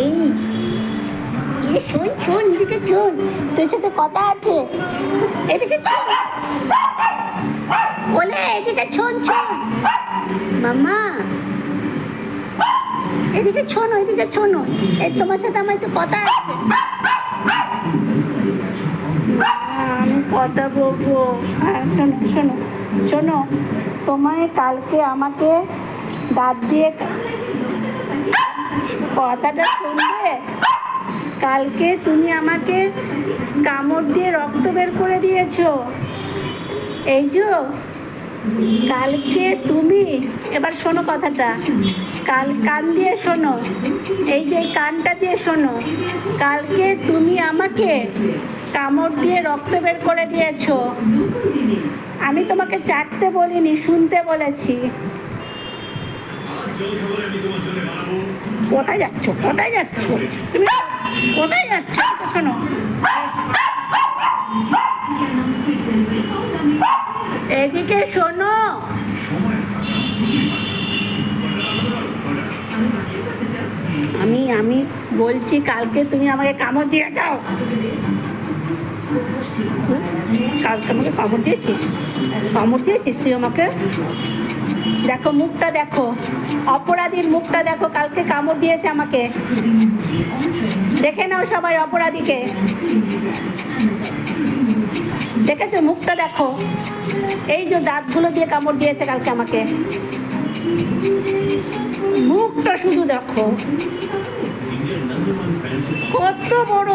এই শোন শোন, এদিকে শোন, তোর সাথে কথা আছে, এদিকে শোন বলে, এদিকে শোন শোন মামা, এদিকে শোনো, এদিকে শোনো, এই তোমার সাথে আমার একটু কথা আছে। আমি কথা বলবো। হ্যাঁ শোনো শোনো শোনো, তোমায় কালকে আমাকে দাঁত দিয়ে কথাটা শুনবে। কালকে তুমি আমাকে কামড় দিয়ে রক্ত বের করে দিয়েছো, এই যে কালকে তুমি, এবার শোনো কথাটা, কান দিয়ে শোনো, এই যে কানটা দিয়ে শোনো, কালকে তুমি আমাকে কামড় দিয়ে রক্ত বের করে দিয়েছো। আমি তোমাকে চাটতে বলিনি, শুনতে বলেছি। কোথায় যাচ্ছ, কোথায় যাচ্ছ তুমি, কোথায় যাচ্ছ? শোনো, এদিকে শোনো, আমি বলছি, কালকে তুমি আমাকে কামড় দিয়ে যাও। কালকে আমাকে কামড় দিয়েছিস, কামড় দিয়েছিস তুই আমাকে? দেখো মুখটা দেখো, অপরাধীর মুখটা দেখো, কালকে কামড় দিয়েছে আমাকে। দেখে নাও সবাই অপরাধীকে, দেখেছো মুখটা দেখো, এই যে দাঁতগুলো দিয়ে কামড় দিয়েছে কালকে আমাকে, মুখটা শুধু দেখো, কত বড়